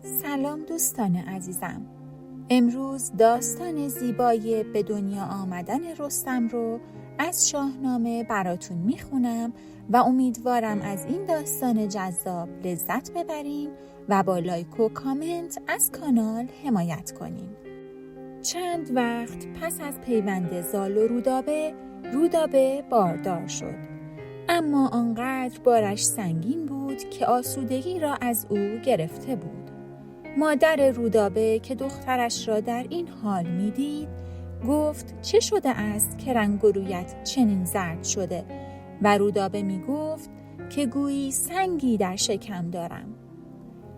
سلام دوستان عزیزم. امروز داستان زیبای به دنیا آمدن رستم رو از شاهنامه براتون میخونم و امیدوارم از این داستان جذاب لذت ببرین و با لایک و کامنت از کانال حمایت کنین. چند وقت پس از پیوند زال و رودابه باردار شد. اما آنقدر بارش سنگین بود که آسودگی را از او گرفته بود. مادر رودابه که دخترش را در این حال می‌دید گفت چه شده است که رنگ و رویت چنین زرد شده؟ و رودابه می‌گفت که گویی سنگی در شکم دارم.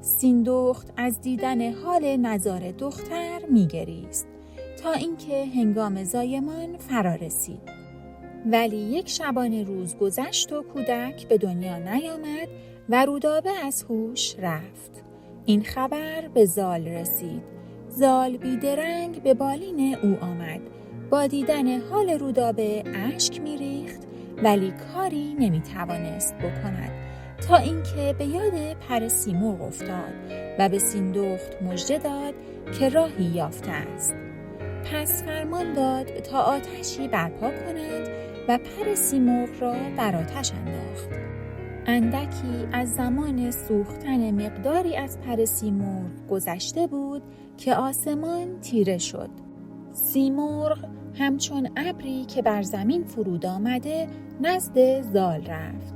سیندخت از دیدن حال نزار دختر می‌گریست تا اینکه هنگام زایمان فرا رسید. ولی یک شبانه روز گذشت و کودک به دنیا نیامد و رودابه از هوش رفت. این خبر به زال رسید. زال بیدرنگ به بالین او آمد. با دیدن حال رودابه اشک میریخت ولی کاری نمیتوانست بکند تا اینکه به یاد پر سیمرغ افتاد و به سیندخت مژده داد که راهی یافته است. پس فرمان داد تا آتشی برپا کند و پر سیمرغ را در آتش انداخت. اندکی از زمان سوختن مقداری از پر سیمرغ گذشته بود که آسمان تیره شد. سیمرغ همچون ابری که بر زمین فرود آمده نزد زال رفت.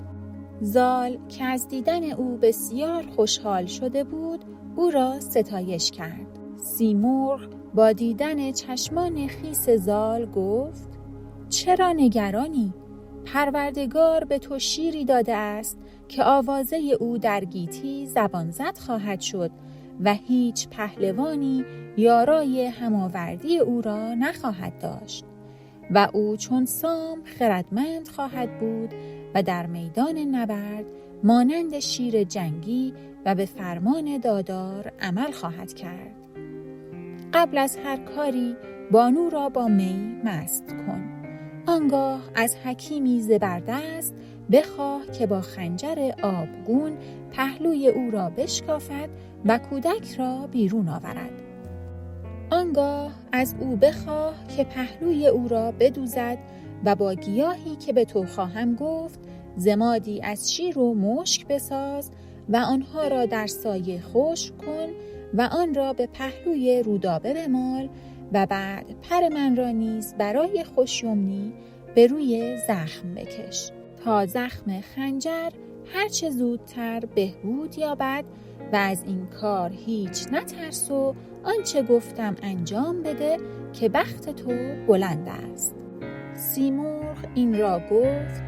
زال که از دیدن او بسیار خوشحال شده بود او را ستایش کرد. سیمرغ با دیدن چشمان خیس زال گفت چرا نگرانی؟ پروردگار به تو شیری داده است که آوازه او در گیتی زبان زد خواهد شد و هیچ پهلوانی یارای هماوردی او را نخواهد داشت و او چون سام خردمند خواهد بود و در میدان نبرد مانند شیر جنگی و به فرمان دادار عمل خواهد کرد. قبل از هر کاری بانو را با می مست کن. آنگاه از حکیمی زبردست بخواه که با خنجر آبگون پهلوی او را بشکافد و کودک را بیرون آورد. آنگاه از او بخواه که پهلوی او را بدوزد و با گیاهی که به تو خواهم گفت زمادی از شیر و مشک بساز و آنها را در سایه خشک کن و آن را به پهلوی رودابه بمال و بعد پر من را نیز برای خوشیمنی به روی زخم بکش تا زخم خنجر هرچه زودتر بهبود یابد و از این کار هیچ نترس و آنچه گفتم انجام بده که بخت تو بلند است. سیمرغ این را گفت،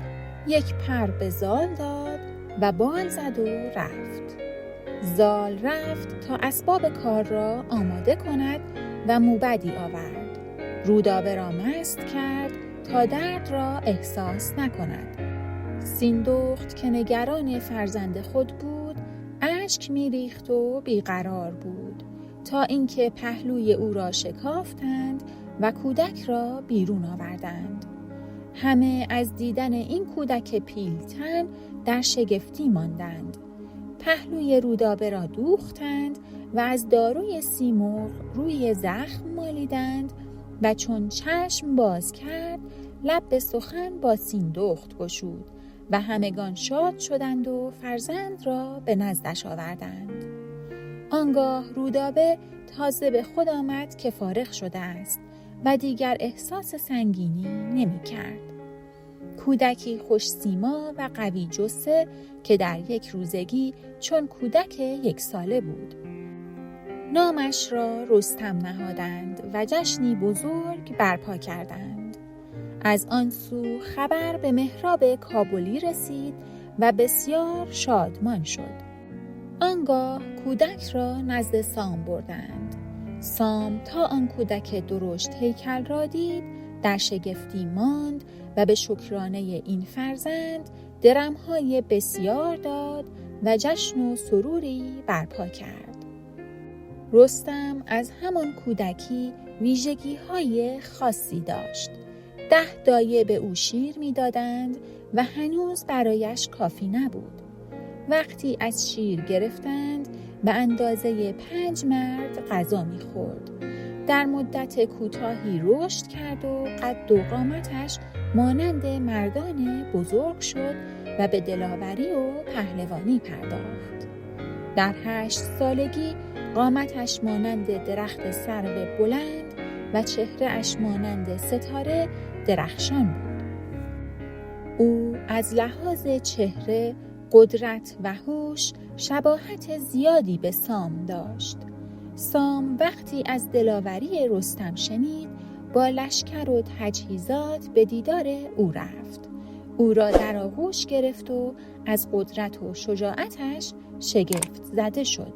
یک پر به زال داد و بال زد و رفت. زال رفت تا اسباب کار را آماده کند و موبدی آورد. رودابه را مست کرد تا درد را احساس نکند. سیندخت که نگران فرزند خود بود اشک میریخت و بیقرار بود تا اینکه پهلوی او را شکافتند و کودک را بیرون آوردند. همه از دیدن این کودک پیلتن در شگفتی ماندند. پهلوی رودابه را دوختند و از داروی سیمرغ روی زخم مالیدند و چون چشم باز کرد لب به سخن با سیندخت گشود و همگان شاد شدند و فرزند را به نزدش آوردند. آنگاه رودابه تازه به خود آمد که فارغ شده است و دیگر احساس سنگینی نمی کرد. کودکی خوش سیما و قوی جثه که در یک روزگی چون کودک 1 ساله بود. نامش را رستم نهادند و جشنی بزرگ برپا کردند. از آن سو خبر به مهراب کابلی رسید و بسیار شادمان شد. آنگاه کودک را نزد سام بردند. سام تا آن کودک درشت هیکل را دید در شگفتی ماند و به شکرانه این فرزند درمهای بسیار داد و جشن و سروری برپا کرد. رستم از همان کودکی ویژگی‌های خاصی داشت. 10 دایه به او شیر می‌دادند و هنوز برایش کافی نبود. وقتی از شیر گرفتند به اندازه 5 مرد غذا می‌خورد. در مدت کوتاهی رشد کرد و قد و قامتش مانند مردان بزرگ شد و به دلاوری و پهلوانی پرداخت. در 8 سالگی قامتش مانند درخت سرو بلند و چهره‌اش مانند ستاره درخشان بود. او از لحاظ چهره، قدرت و هوش شباهت زیادی به سام داشت. سام وقتی از دلاوری رستم شنید، با لشکر و تجهیزات به دیدار او رفت. او را در آغوش گرفت و از قدرت و شجاعتش شگفت زده شد.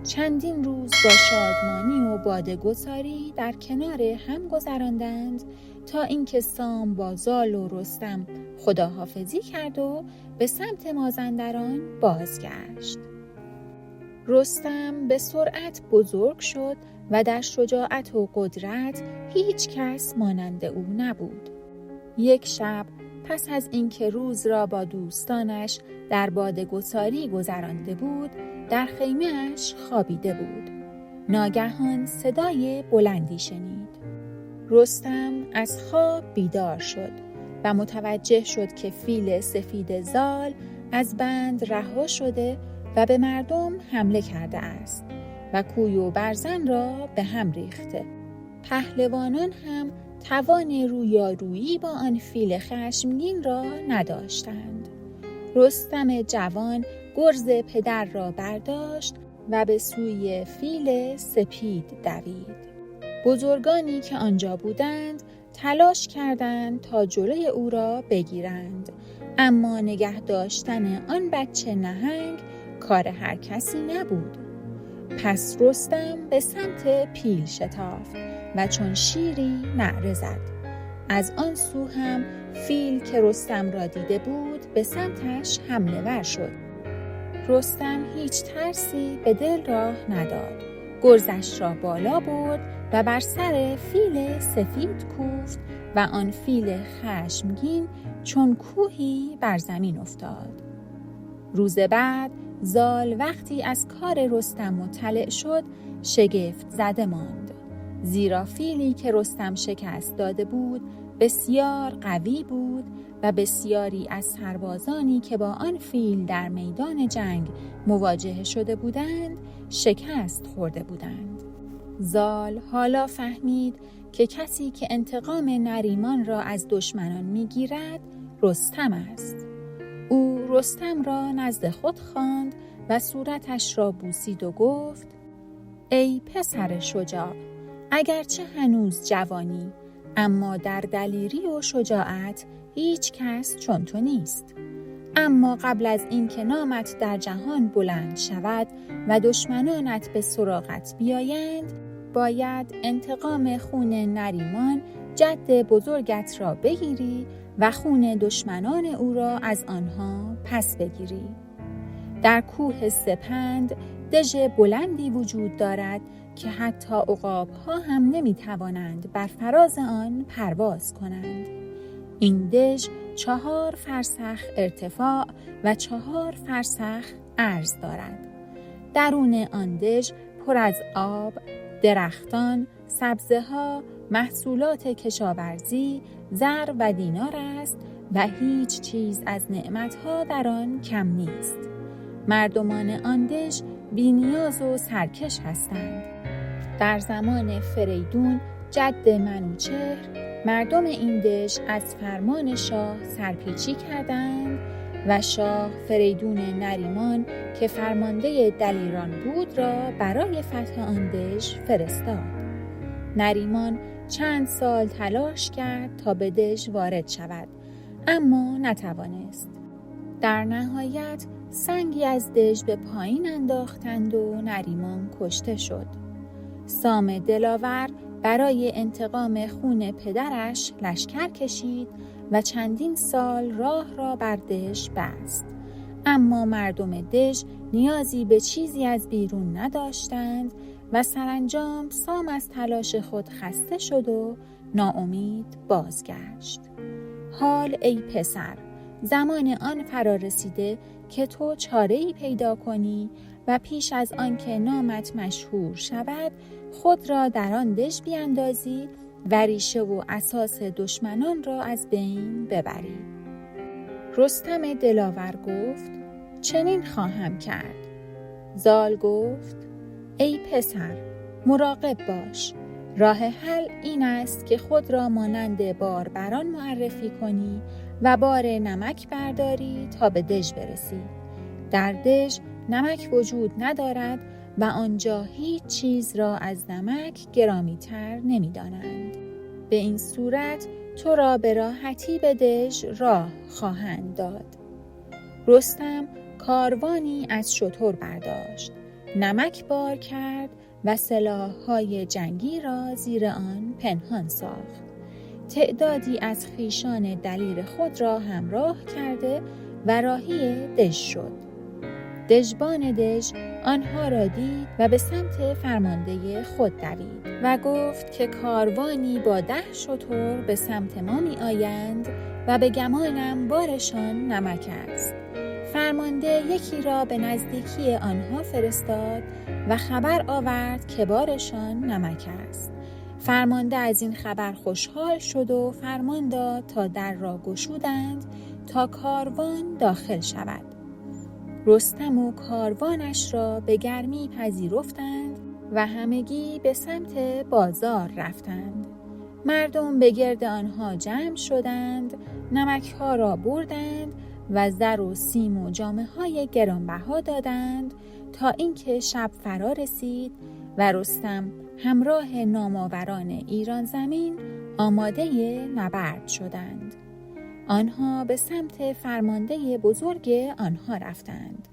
چندین روز با شادمانی و باده‌گساری در کنار هم گذراندند تا اینکه سام با زال و رستم خداحافظی کرد و به سمت مازندران بازگشت. رستم به سرعت بزرگ شد و در شجاعت و قدرت هیچ کس مانند او نبود. یک شب پس از اینکه روز را با دوستانش در باده‌گساری گذرانده بود، در خیمه‌اش خوابیده بود. ناگهان صدای بلندی شنید. رستم از خواب بیدار شد و متوجه شد که فیل سفید زال از بند رها شده و به مردم حمله کرده است و کوی و برزن را به هم ریخته. پهلوانان هم توان رویارویی با آن فیل خشمگین را نداشتند. رستم جوان گرز پدر را برداشت و به سوی فیل سپید دوید. بزرگانی که آنجا بودند تلاش کردند تا جلوی او را بگیرند، اما نگه داشتن آن بچه نهنگ کار هر کسی نبود. پس رستم به سمت پیل شتافت و چون شیری نعره زد. از آن سو هم فیل که رستم را دیده بود به سمتش حمله ور شد. رستم هیچ ترسی به دل راه نداد. گرزش را بالا برد و بر سر فیل سفید کوفت و آن فیل خشمگین چون کوهی بر زمین افتاد. روز بعد زال وقتی از کار رستم مطلع شد شگفت زده ماند، زیرا فیلی که رستم شکست داده بود بسیار قوی بود و بسیاری از سربازانی که با آن فیل در میدان جنگ مواجه شده بودند شکست خورده بودند. زال حالا فهمید که کسی که انتقام نریمان را از دشمنان میگیرد رستم است. او رستم را نزد خود خواند و صورتش را بوسید و گفت: ای پسر شجاع، اگرچه هنوز جوانی، اما در دلیری و شجاعت هیچ کس چون تو نیست. اما قبل از اینکه نامت در جهان بلند شود و دشمنانت به سراغت بیایند، باید انتقام خون نریمان جد بزرگت را بگیری و خون دشمنان او را از آنها پس بگیری. در کوه سپند دژ بلندی وجود دارد که حتی عقاب‌ها هم نمی‌توانند بر فراز آن پرواز کنند. این دژ 4 فرسخ ارتفاع و 4 فرسخ عرض دارد. درون آن دژ پر از آب، درختان، سبزه‌ها، محصولات کشاورزی، زر و دینار است و هیچ چیز از نعمت‌ها در آن کم نیست. مردمان آن دژ بی‌نیاز و سرکش هستند. در زمان فریدون جد منوچهر مردم این دژ از فرمان شاه سرپیچی کردند و شاه فریدون نریمان که فرمانده دلیران بود را برای فتح آن دژ فرستاد. نریمان چند سال تلاش کرد تا به دژ وارد شود، اما نتوانست. در نهایت سنگی از دژ به پایین انداختند و نریمان کشته شد. سام دلاور برای انتقام خون پدرش لشکر کشید و چندین سال راه را بر دژ بست. اما مردم دژ نیازی به چیزی از بیرون نداشتند و سرانجام سام از تلاش خود خسته شد و ناامید بازگشت. حال ای پسر، زمان آن فرا رسیده که تو چاره‌ای پیدا کنی و پیش از آنکه نامت مشهور شود خود را در آن دژ بیندازی و ریشه و اساس دشمنان را از بین ببری. رستم دلاور گفت چنین خواهم کرد. زال گفت ای پسر مراقب باش، راه حل این است که خود را مانند باربران معرفی کنی و بار نمک برداری تا به دژ برسی. در دژ نمک وجود ندارد و آنجا هیچ چیز را از نمک گرامی‌تر نمی‌دانند. به این صورت تو را به راحتی به دژ راه خواهند داد. رستم کاروانی از شتر برداشت، نمک بار کرد و سلاح‌های جنگی را زیر آن پنهان ساخت. تعدادی از خویشان دلیر خود را همراه کرده و راهی دژ شد. دژبان دژ آنها را دید و به سمت فرمانده خود دوید و گفت که کاروانی با 10 شتر به سمت ما می آیند و به گمانم بارشان نمک است. فرمانده یکی را به نزدیکی آنها فرستاد و خبر آورد که بارشان نمک است. فرمانده از این خبر خوشحال شد و فرمان داد تا در را گشودند تا کاروان داخل شود. رستم و کاروانش را به گرمی پذیرفتند و همگی به سمت بازار رفتند. مردم به گرد آنها جمع شدند، نمک‌ها را بردند و زر و سیم و جامه‌های گرانبها دادند تا اینکه شب فرا رسید و رستم همراه نامآوران ایران زمین آماده نبرد شدند. آنها به سمت فرمانده بزرگ آنها رفتند.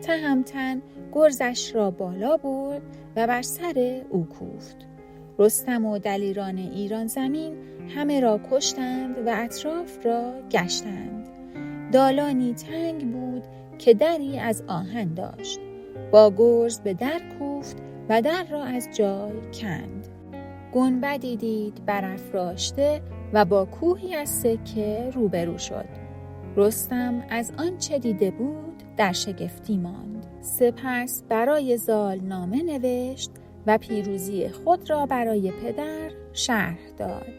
تهمتن گرزش را بالا برد و بر سر او کوفت. رستم و دلیران ایران زمین همه را کشتند و اطراف را گشتند. دالانی تنگ بود که دری از آهن داشت. با گرز به در کوفت و در را از جای کند. گنبدی دید برافراشته و با کوهی از سکه روبرو شد. رستم از آنچه دیده بود در شگفتی ماند. سپس برای زال نامه نوشت و پیروزی خود را برای پدر شرح داد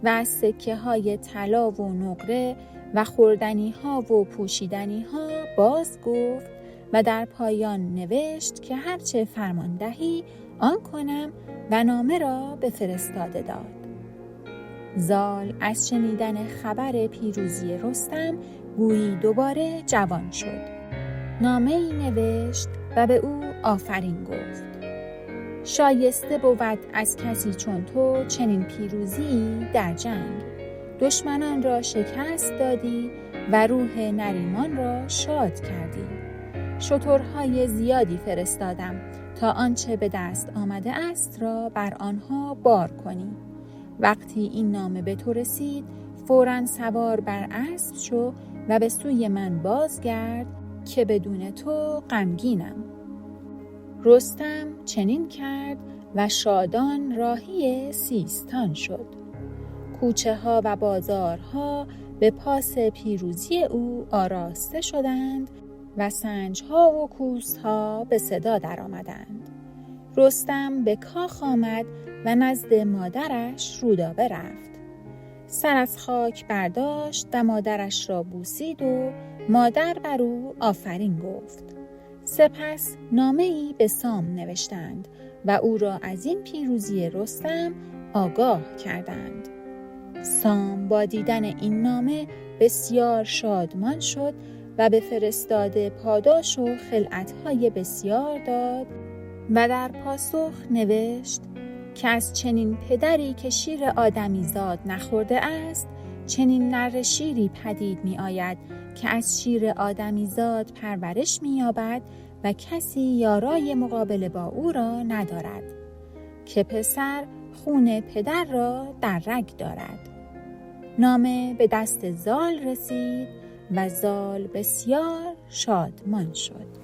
و از سکه های طلا و نقره و خوردنی ها و پوشیدنی ها باز گفت و در پایان نوشت که هرچه فرمان دهی آن کنم و نامه را به فرستاده داد. زال از شنیدن خبر پیروزی رستم گویی دوباره جوان شد. نامه‌ای نوشت و به او آفرین گفت. شایسته بود از کسی چون تو چنین پیروزی در جنگ. دشمنان را شکست دادی و روح نریمان را شاد کردی. شترهای زیادی فرستادم تا آنچه به دست آمده است را بر آنها بار کنی. وقتی این نامه به تو رسید فوراً سوار بر اسب شو و به سوی من بازگرد که بدون تو غمگینم. رستم چنین کرد و شادان راهی سیستان شد. کوچه ها و بازارها به پاس پیروزی او آراسته شدند و سنج‌ها و کوس‌ها به صدا درآمدند. رستم به کاخ آمد و نزد مادرش رودابه رفت. سر از خاک برداشت و مادرش را بوسید و مادر بر او آفرین گفت. سپس نامه‌ای به سام نوشتند و او را از این پیروزی رستم آگاه کردند. سام با دیدن این نامه بسیار شادمان شد و به فرستاده پاداش و خلعت‌های بسیار داد و در پاسخ نوشت که از چنین پدری که شیر آدمیزاد نخورده است چنین نره شیری پدید می آید که از شیر آدمیزاد پرورش می یابد و کسی یارای مقابله با او را ندارد که پسر خون پدر را در رگ دارد. نامه به دست زال رسید و زال بسیار شادمان شد.